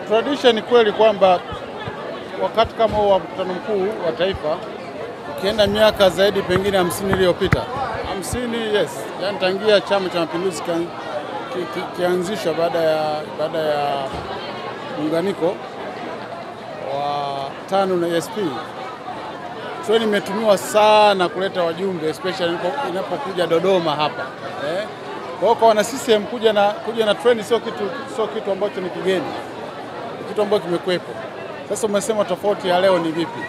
Tradition ni kweli kwamba wakati kama wa mkutano mkuu wa taifa ukienda miaka zaidi pengine 50 iliyopita. 50, yes. Yaani tangia Chama cha Mapinduzi kianzishwa baada ya muunganiko wa TANU na SP. Treni imetumiwa sana kuleta wajumbe especially inapokuja Dodoma hapa. Kwa wana CCM kuja na treni sio kitu ambacho ni kigeni. Kitu ambacho kimekuepo. Sasa umesema tofauti ya leo ni vipi?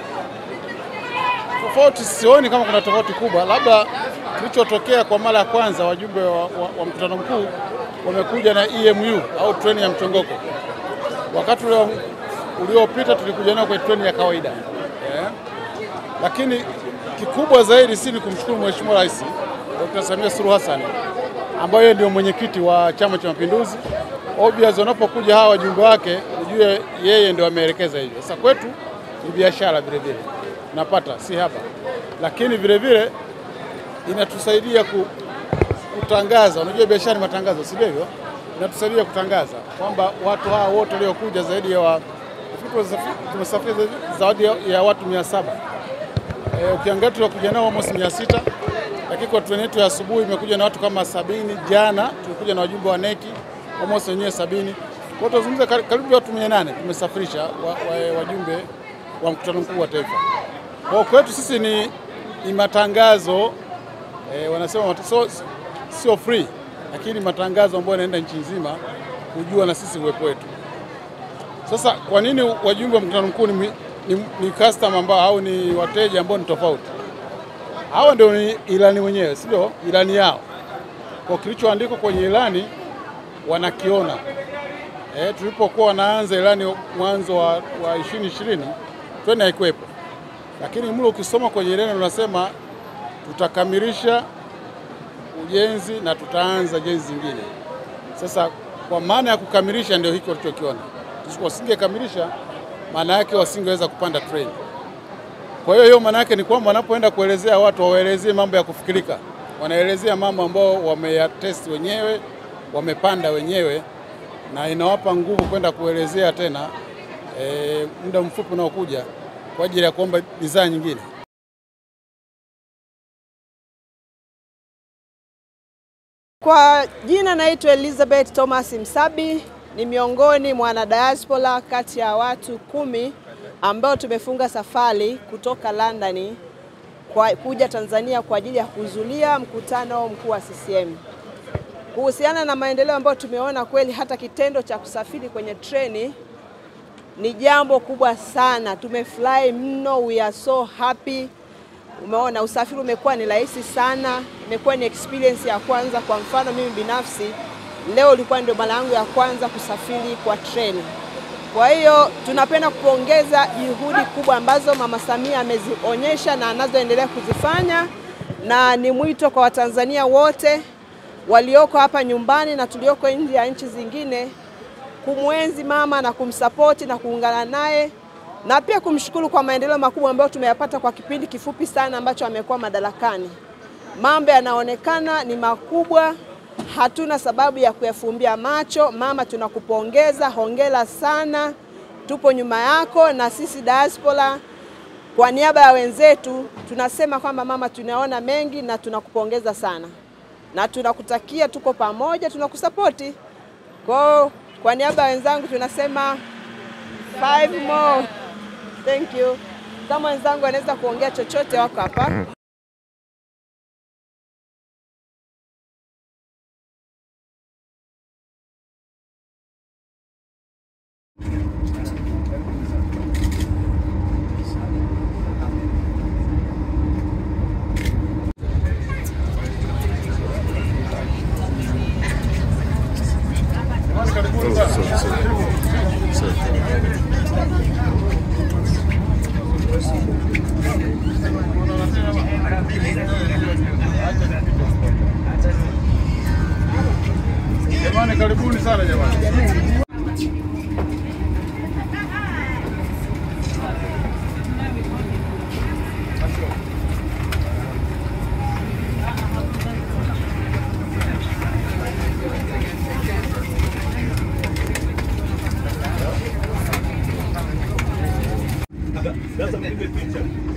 Tofauti sioni kama kuna tofauti kubwa. Labda kilichotokea kwa mara ya kwanza wajumbe wa mkutano mkuu wamekuja na EMU au treni ya mchongoko. Wakati uliopita tulikuja nao kwa treni ya kawaida. Lakini kikubwa zaidi si ni kumshukuru Mheshimiwa Rais Dr. Samia Suluhu Hassan ambaye ndio mwenyekiti wa Chama cha Mapinduzi. Obvious wanapokuja hawa wajumbe wake ujue yeye ndio ameelekeza hivyo. Sasa kwetu ni biashara vile vile. Napata si hapa. Lakini vile vile inatusaidia kutangaza. Unajua biashara ni matangazo, si ndivyo? Inatusaidia kutangaza kwamba watu hawa wote waliokuja zaidi ya tumesafiri zaidi ya watu 700. Ukiangalia tulikuja nao almost 600. Lakini kwa treni yetu ya asubuhi imekuja na watu kama 70. Jana tulikuja na wajumbe wa neki almost wenyewe 70. Kwa tuzungumza karibu watu 800 tumesafirisha wajumbe wa mkutano mkuu wa taifa. Kwa kwetu sisi ni matangazo wanasema sio free, lakini matangazo ambayo yanaenda nchi nzima kujua na sisi uwepo wetu. Sasa kwa nini wajumbe wa mkutano mkuu ni customer ambao au ni wateja ambao ni tofauti? Hawa ndio ni ilani wenyewe, sio ilani yao. Kwa kilichoandikwa kwenye ilani wanakiona. Tulipokuwa wanaanza ilani mwanzo wa 2020 treni haikuwepo. Lakini mlo ukisoma kwenye ilani unasema tutakamilisha ujenzi na tutaanza jenzi zingine. Sasa kwa maana ya kukamilisha ndio hiko tulichokiona. Tusingekamilisha maana yake wasingeweza kupanda treni. Kwa hiyo maana yake ni kwamba wanapoenda kuelezea watu waelezee mambo ya kufikirika. Wanaelezea mambo ambao wameyatest wenyewe, wamepanda wenyewe na inawapa nguvu kwenda kuelezea tena muda mfupi unaokuja kwa ajili ya kuomba bidhaa nyingine. Kwa jina naitwa Elizabeth Thomas Msabi, ni miongoni mwa diaspora kati ya watu 10 ambao tumefunga safari kutoka London kuja Tanzania kwa ajili ya kuhudhuria mkutano mkuu wa CCM. Kuhusiana na maendeleo ambayo tumeona, kweli hata kitendo cha kusafiri kwenye treni ni jambo kubwa sana. Tumefurahi mno, we are so happy. Umeona usafiri umekuwa ni rahisi sana, imekuwa ni experience ya kwanza. Kwa mfano mimi binafsi leo ilikuwa ndio mara yangu ya kwanza kusafiri kwa treni. Kwa hiyo tunapenda kupongeza juhudi kubwa ambazo Mama Samia amezionyesha na anazoendelea kuzifanya, na ni mwito kwa Watanzania wote walioko hapa nyumbani na tulioko nje ya nchi zingine kumwenzi mama na kumsapoti na kuungana naye, na pia kumshukuru kwa maendeleo makubwa ambayo tumeyapata kwa kipindi kifupi sana ambacho amekuwa madarakani. Mambo yanaonekana ni makubwa, hatuna sababu ya kuyafumbia macho. Mama, tunakupongeza, hongera sana, tupo nyuma yako. Na sisi diaspora kwa niaba ya wenzetu tunasema kwamba mama, tunaona mengi na tunakupongeza sana na tunakutakia, tuko pamoja, tunakusapoti. Kwa niaba ya wenzangu tunasema 5 more. Thank you. Kama wenzangu anaweza kuongea chochote wako hapa. Jamani, karibuni sana jamani. Sasa mimi picha.